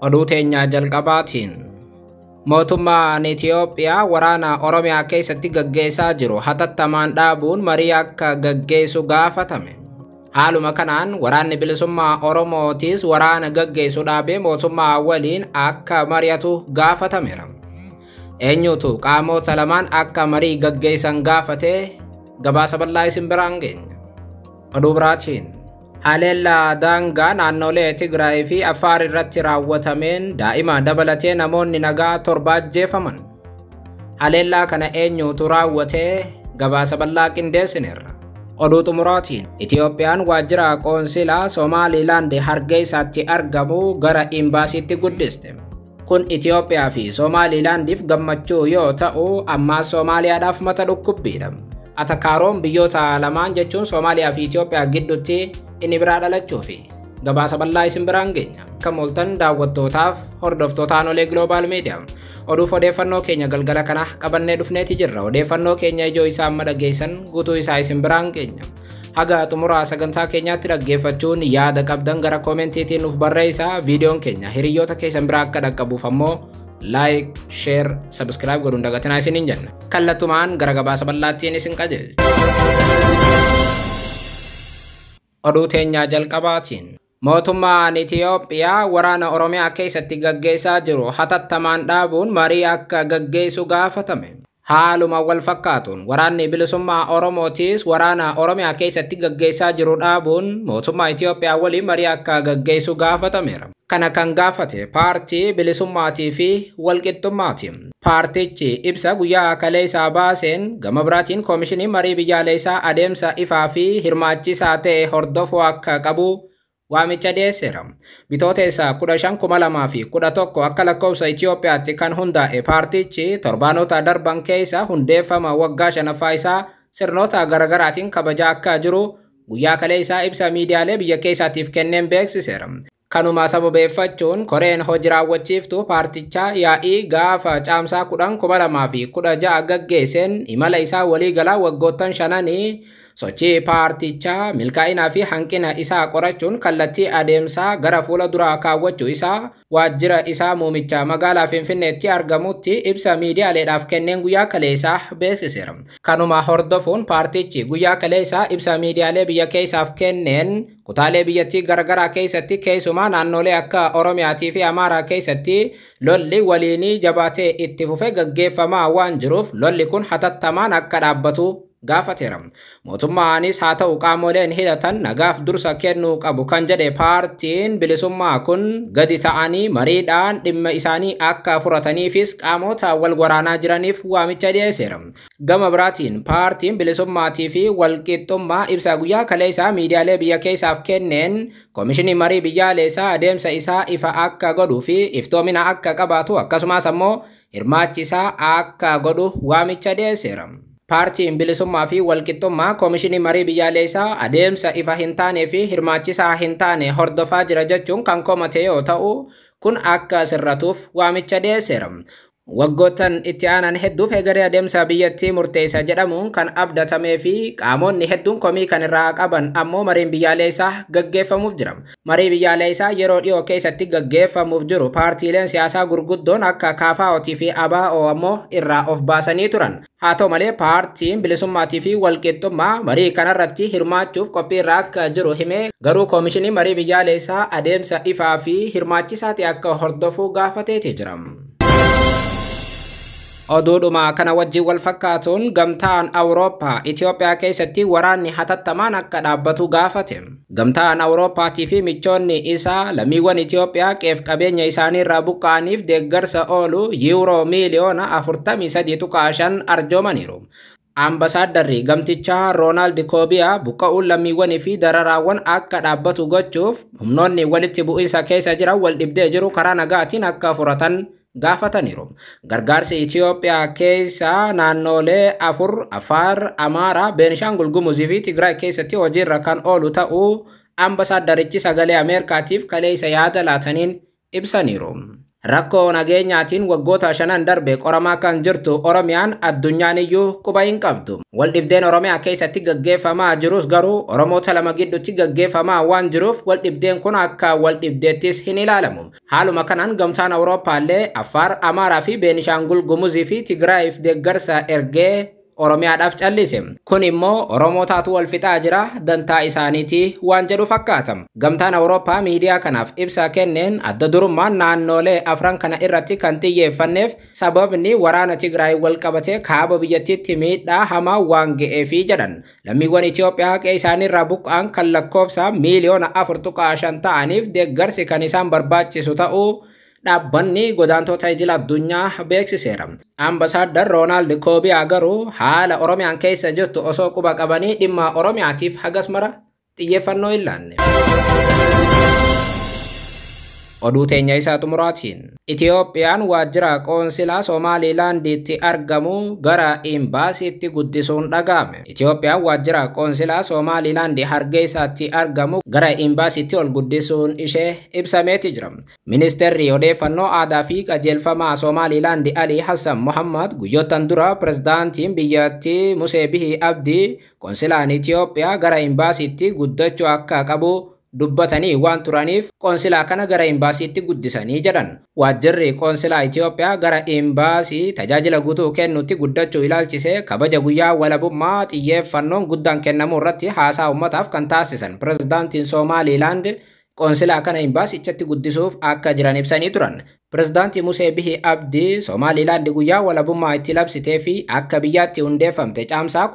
Oduu teenya jalqabaatiin mootummaan Itoophiyaa waraana Oromiyaa keessatti gaggeessaa jiru hatattamaan dhaabuun marii akka gaggeessu gaafatame. Haaluma kanaan waraanni bilisummaa Oromootis waraana gaggeessu dhaabee mootummaa waliin akka mari'atu gaafatameera. Eenyutu qaamota lamaan akka marii gaggeessan gaafate gabaasa bal'aa isin biraan geenya. Oduu biraatiin haleellaa daangaa naannolee Tigraay fi Affaar irratti raawwatameen daa'ima dabalatee namoonni nagaa 7 ajjeefaman. Haleellaa kana eenyutu raawwate gabaasa bal'aa qindeessineerra. Oduu xumuraatiin Itoophiyaan waajjira qoonsilaa Somaaliilaand Hargeysaatti argamu gara imbaasiitti guddiste. Kun Itoophiyaa fi Somaaliilaandiif gammachuu yoo ta'u ammaas Somaaliyaadhaaf mata dhukkubbiidha. Atakaaroon biyyoota lamaan jechuun Somaaliyaa fi Itoophiyaa gidduutti inni biraa dhalachuu fi gabaasa bal'aa isin biraan geenya. Akka mooltan daawwattootaaf hordoftoota Anolee Global Media oduuf odeeffannoo keenya galgala kana qabannee dhufneeti jirra. Odeeffannoo keenya ijoo isaa amma dhageessan guutuu isaa isin biraan geenya. Haga xumuraa sagantaa keenyaatti dhaggeeffachuun yaada qabdan gara koomentiitiin nuuf barreessaa. Viidiyoon keenya hiriyoota keessan biraa akka dhaqqabuuf ammoo like, share, subscribe godhuun dagatinaa isiniin jenna. Kallattumaan gara gabaasa bal'aattiin isin qajeelcha. Oduu teenya jalqabaatiin mootummaan Itoophiyaa waraana Oromiyaa keessatti gaggeessaa jiru hatattamaan dhaabuun marii akka gaggeessu gaafatame. Haaluma wal fakkaatuun waraanni bilisummaa Oromootis waraana Oromiyaa keessatti gaggeessaa jiru dhaabuun mootummaa Itoophiyaa waliin marii akka gaggeessu gaafatameera. Kana kan gaafate paartii bilisummaatii fi walqixxummaati. Paartichi ibsa guyyaa kaleessaa baaseen gama biraatiin koomishinii marii biyyaalessaa adeemsa ifaa fi hirmaachisaa ta'e hordofuu akka qabu waamicha dhiyeesseera. Bitootessa 15,2011 akka lakkoofsa Itoophiyaatti kan hundaa'e paartichi torbaanota darban keessa hundeeffama waggaa 5ffaa isaa sirnoota garaagaraatiin kabajaa akka jiru guyyaa kaleessaa ibsa miidiyaalee biyya keessaatiif kenneen beeksiseera. Kanuma sababeeffachuun koreen hojii raawwachiiftuu paartichaa yaa'ii gaafa caamsaa 10,2016 gaggeesseen imala isaa waliigalaa waggoottan 5 sochii paartichaa milkaa'inaa fi hanqina isaa qorachuun kallattii adeemsaa gara fuula duraa kaawwachuu isaa waajjira isaa muumicha magaalaa Finfinneetti argamutti ibsa miidiyaaleedhaaf kenneen guyyaa kaleessaa beeksiseera. Kanuma hordofuun paartichi guyyaa kaleessaa ibsa miidiyaalee biyya keessaaf kenneen kutaalee biyyattii garagaraa keessatti keessumaa naannolee akka Oromiyaatii fi Amaaraa keessatti lolli waliinii jabaatee itti fufee gaggeeffamaa waan jiruuf lolli kun hatattamaan akka dhaabbatu gaafateera. Mootummaanis haa ta'u qaamoleen hidhatan nagaaf dursa kennuu qabu kan jedhe paartiin bilisummaa kun gadi ta'anii mariidhaan dhimma isaanii akka furataniifis qaamota wal waraanaa jiraniif waamicha dhiyeesseera. Gama biraatiin paartiin bilisummaatii fi walqixxummaa ibsa guyyaa kaleessaa miidiyaalee biyya keessaaf kenneen koomishinii marii biyyaalessaa adeemsa isaa ifa akka godhuu fi iftoomina akka qabaatu akkasumas ammoo hirmaachisaa akka godhu waamicha dhiyeesseera. Paartiin bilisummaa fi walqixxummaa koomishinii marii biyyaalessaa adeemsa ifa hin taanee fi hirmaachisaa hin taane hordofaa jira jechuun kan komate yoo ta'u kun akka sirratuuf waamicha dhiyeesseera. Waggoottan itti aanan hedduuf egeree adeemsa biyyattii murteessa jedhamuun kan abdatamee fi qaamonni hedduun komii kan irraa qaban ammoo mariin biyyaalessaa gaggeeffamuuf jira. Marii biyyaalessaa yeroo dhiyoo keessatti gaggeeffamuuf jiru paartiileen siyaasaa gurguddoon akka KFO'tii fi ABO ammoo irraa of baasanii turan. Haa ta'u malee paartiin bilisummaatii fi walqixxummaa marii kanarratti hirmaachuuf qophii irraa akka jiru himee garuu koomishinii marii biyyaalessaa adeemsa ifaa fi hirmaachisaa ta'e akka hordofuu gaafateeti jira. Oduudhuma kana wajjin wal fakkaatuun gamtaan Awurooppaa Itoophiyaa keessatti waraanni hatattamaan akka dhaabbatu gaafate. Gamtaan Awurooppaatii fi michoonni isaa lammiiwwan Itoophiyaa qeef qabeenya isaanii irraa buqqa'aniif deeggarsa oolu yuuroo miliyoona 43.5 arjoomaniiru. Ambasaadarri gamtichaa Roonaald Koobiyaa buqqa'uun lammiiwwanii fi dararaawwan akka dhaabbatu gochuuf humnoonni walitti bu'iinsa keessa jiran wal dhibdee jiru karaa nagaatiin akka furatan gaafataniiru. Gargaarsi Itoophiyaa keessa naannolee 4 Affaar, Amaaraa, Beenishaangul Gumuzii fi Tigraay keessatti hojiirra kan oolu ta'uu ambasaadarichi sagalee Ameerikaatiif kaleessa yaada laataniin ibsaniiru. Rakkoo nageenyaatiin waggoota 5 darbe qoramaa kan jirtu Oromiyaan addunyaan iyyuu quba hin qabdu. Waldhibdeen Oromiyaa keessatti gaggeeffamaa jirus garuu Oromoota lama gidduutti gaggeeffamaa waan jiruuf waldhibdeen kun akka waldhibdeettis hin ilaalamu. Haaluma kanaan gamtaan Awurooppaallee Affaar, Amaaraa fi Beenishaangul Gumuzii fi Tigraayiif deeggarsa ergee Oromiyaadhaaf callise. Kun immoo Oromootaatu wal fixaa jira dantaa isaaniitii waan jedhu fakkaata. Gamtaan Awurooppaa miidiyaa kanaaf ibsa kenneen adda durummaan naannolee afran kana irratti kan xiyyeeffanneef sababni waraana Tigraay wal qabatee kaaba biyyattiitti miidhaa hamaa waan ga'eefi jedhan. Lammiiwwan Itoophiyaa qe'ee isaaniirraa buqqa'an kan lakkoofsa miliyoona 4.5 ta'aniif deeggarsi kan isaan barbaachisu ta'uu dhaabbanni godaantota idil addunyaa beeksiseera. Ambasaaddar Roonaald Koobiyaa garuu haala Oromiyaan keessa jirtu osoo quba qabanii dhimma Oromiyaatiif hagas mara xiyyeeffannoo hin laanne. Oduu teenya isaa xumuraatiin Itiyoophiyaan waajjira qoonsilaa Somaaliilaandiitti argamu gara imbaasiitti guddisuun dhaga'ame. Itiyoophiyaan waajjira qoonsilaa Somaaliilaandii Hargeysaatti argamu gara imbaasiitti ol guddisuun ishee ibsameeti jira. Ministeerri odeeffannoo aadaa fi qajeelfamaa Somaaliilaandii Alii Hassan Mohammad guyyoottan dura pirezidaantiin biyyattii Musee Bihii Abdii qoonsilaan Itiyoophiyaa gara imbaasiitti guddachuu akka qabu dubbatanii waan turaniif qoonsilaa kana gara imbaasiitti guddisanii jedhan. Waajjirri qoonsilaa Itiyoophiyaa gara imbaasii tajaajila guutuu kennutti guddachuu ilaalchisee kabaja guyyaa walabummaa xiyyeeffannoon guddaan kennamuu irratti haasaa uummataaf kan taasisan pirezidaantiin Somaaliilaand qoonsilaa kana imbaasichatti guddisuuf akka jiran ibsanii turan. Pirezidaantii Musee Bihii Abdii Somaaliilaand guyyaa walabummaa itti labsitee fi akka biyyaatti hundeeffamte caamsaa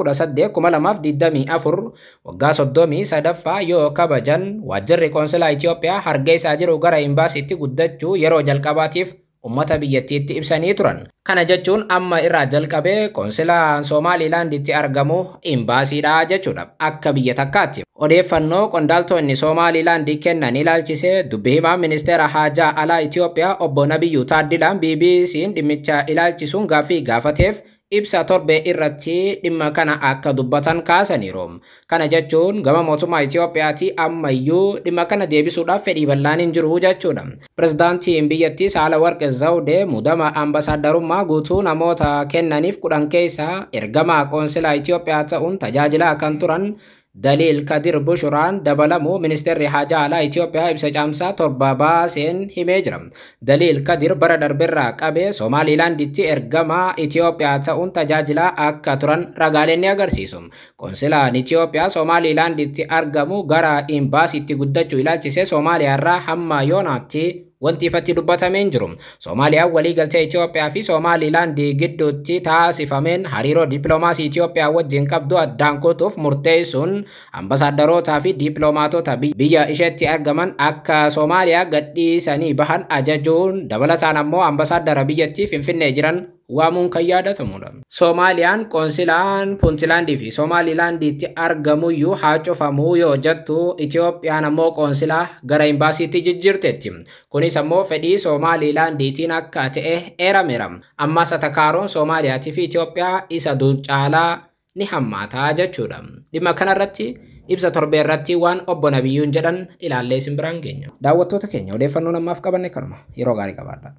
18/2024 waggaa 33ffaa yoo kabajan waajjirri qoonsilaa Itiyoophiyaa Hargeysaa jiru gara imbaasiitti guddachuu yeroo jalqabaatiif ummata biyyattiitti ibsanii turan. Kana jechuun amma irraa jalqabee qoonsilaan Somaaliilaanditti argamu imbaasiidha jechuudha akka biyya takkaatti. Odeeffannoo qondaaltonni Somaaliilaandii kennan ilaalchisee dubbi himaa ministeera haajaa alaa Itiyoophiyaa obbo Nabiyyuu Taaddilaan BBC'n dhimmicha ilaalchisuun gaaffii gaafateef ibsa torbe irratti dhimma kana akka dubbatan kaasaniiru. Kana jechuun gama mootummaa Itiyoophiyaatti ammayyuu dhimma kana deebisuudhaaf fedhii bal'aan hin jiru jechuudha. Pirezidaantiin biyyattii Saalawarqi Zawudee muudama ambasaadarummaa guutuu namoota kennaniif 10 keessaa ergamaa qoonsilaa Itiyoophiyaa ta'uun tajaajilaa kan turan Daliil Kadir Bushuraan dabalamu ministeerri haajaa alaa Itiyoophiyaa ibsa caamsaa 7 baaseen himee jira. Daliil Kadir bara darberraa qabee Somaaliilaanditti ergamaa Itiyoophiyaa ta'uun tajaajilaa akka turan ragaaleen ni agarsiisu. Qoonsilaan Itiyoophiyaa Somaaliilaanditti argamu gara imbaasiitti guddachuu ilaalchisee Somaaliyaarraa hamma yoonaatti wanti ifatti dubbatamee hin jiru. Soomaaliyaan waliigaltee Itiyoophiyaa fi Somaaliilaandii gidduutti taasifameen hariiroo dippiloomaasii Itiyoophiyaa wajjin qabdu addaan kutuuf murteessuun ambasaadarootaa fi dippiloomaatota biyya isheetti argaman akka Soomaaliyaa gadhiisanii bahan ajajuun dabalataan ammoo ambasaaddara biyyattii Finfinnee jiran waamuun kan yaadatamudha. Soomaaliyaan qoonsilaan Puuntilaandii fi Somaaliilaandiitti argamuyyuu haa cufamu yoo jettu Itiyoophiyaan ammoo qoonsilaa gara imbaasiitti jijjiirteetti. Kunis ammoo fedhii Somaaliilaandiitiin akka ta'e eerameera. Ammas atakaaroon Soomaaliyaatii fi Itiyoophiyaa isa caalaa ni hammaataa jechuudha. Dhimma kanarratti ibsa torbee irratti waan obbo Nabiyyuun jedhan ilaallee isin biraan geenya. Daawwattoota keenya odeeffannoo namaaf qabanne kanuma yeroo gaarii qabaadha.